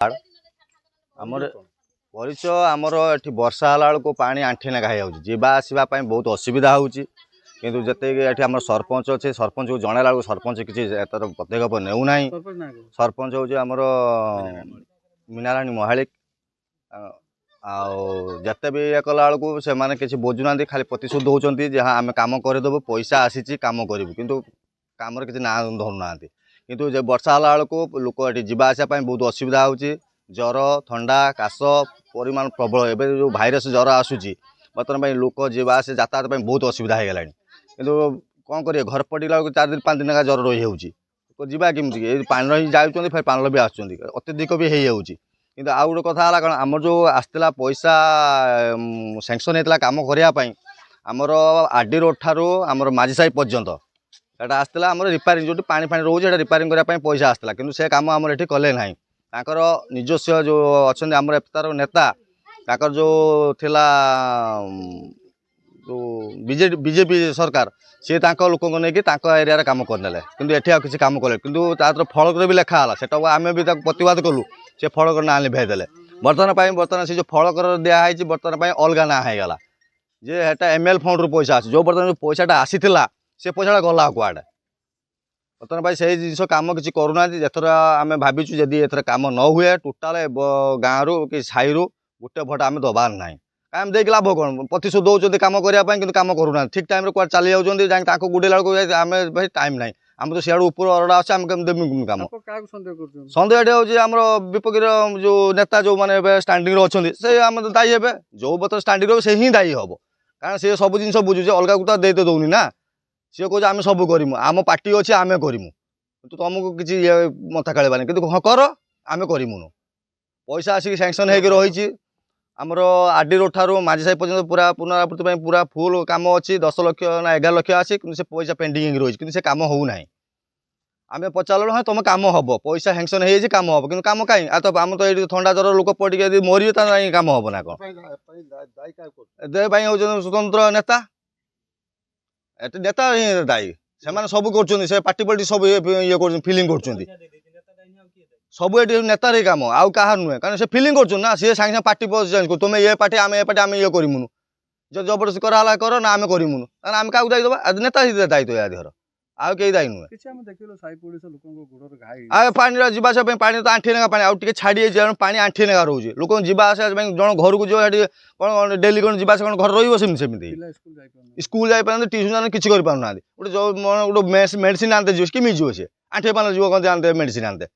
आमर परिचय आमर एठी वर्षा हला बेलू पानी आंठी नागा हो जावा आसवा बहुत असुविधा होची किंतु जते एठी आमर सरपंच अच्छे सरपंच को जणेला बेलू सरपंच किसी तार पदक्षेप नेउ नाही। सरपंच हूँ आमर मीनाराणी महालिक आते भी ये कला बेलू से मैंने किसी बुझुना खाली प्रतिशोध दौरान जहाँ आम कम करदेबू पैसा आसी कम करूँ किंतु कम किसी ना धरुना किंतु वर्षा हला बेलू लोक ये जावास बहुत असुविधा होची ज्वर थंडा काश परिमाण प्रबल एवं जो भाइरस ज्वर आसूसी बर्तमान लोक जावास यातायात बहुत असुविधा हो गला किंतु कौन करेंगे घर पड़ा 4 दिन 5 दिन ज्वर रही हो जावा केमती पानी ही जाऊँ फिर पानी भी आसुँच अत्यधिक भी हो किंतु आउ गोटे कथा है कौन आम जो आसला पैसा सैंक्शन होता कम करने आमर आरडी रोड ठारू आमर माझी साही पर्यंत एटा आसला आमर रिपेयरिंग जो पानी फानी रोचे रिपेयरिंग करने पैसा आसला किंतु से कम आमर ये कले ना ताकर निजस्व जो अच्छा आमर तार नेता ताकर जो थिला जो बीजेपी सरकार सी लोक लेकिन एरिया काम करने किंतु एठी किसी काम कले किंतु तार फलक भी लेखाला से आम भी प्रतिवाद कलु से फलक ना लिभाईदे बर्तमान से जो फलक दिखाई बर्तमान अलग ना हो गला जे हेटा एमएल फंड रु पैसा आसी जो बर्तमान पैसाटा आसीला से पैसाटा गला कुआडे बर्तमान भाई से जिन कम किसी करूना जर आम भावुँ जदि एथर कम न हुए टोटाल गाँव रु कि साई रु गोटे भोट आम दबार ना आम देख लाभ कौन प्रतिशोध दौरान कम करने कि कम करूना ठीक टाइम रे चली जाऊँ गुड़ेला आम भाई टाइम ना आम तो सियाड़ ऊपर अरड़ा अच्छे आम देवी कम सन्देह ये आम विपक्ष जो नेता जो मैंने स्टांडिंग अच्छा से आम दायी हे जो बत स्टांडिंग से ही दायी हम कारण सी सब जिन बुझे अलग को दे तो दौनी ना सी कहे आम सब करमु आम पार्टी अच्छे आम करमु तो तुमको किसी ये मथा खेलवानी कि हाँ कर आम करमुनु पैसा आसिक सैंक्शन हो रही आमर आरडी रोड ठारू माझी साही पर्यंत पूरा पुनरावृत्ति पूरा फुल काम अच्छी 10 लाख ना 11 लाख आसी से पैसा पेंडिंग रही कि से कम हो ना आम पचारू हाँ तुम कम हम पैसा सैंक्शन हो कम हम कि कम कहीं आम तो ये थंडा ज्वर लोक पड़ी मरी कम हम ना कौन दे स्वतंत्र नेता नेता ही दायी से सब कर पार्टी पॉलिटिक्स सब ये फिलिंग कर सब ये नेतार ही कम आउ कह नुहे कारण से फिलिंग कर सी सागे पार्टी चेंज तुम ये पार्टी आम ये करमुनु जो जबरदस्ती कराला कर ना आम करमुनु आम क्या दायी दबा नेता ही दायी तो या देहर आउ कई दायी नुहे पानी पानी तो आंठी नेगा पानी आउ छाड़ी पानी आंठी नेगा रोचे लोक जावास जन घर को जो कौन डेली कौन जावास कौन घर रही स्कूल जापार ट्यूशन किसी करना गोटे जो गोटे मेडिसिन आनते जी किमी जीव सी आंठी पानी जीव कहते आनते मेडिसिन आनते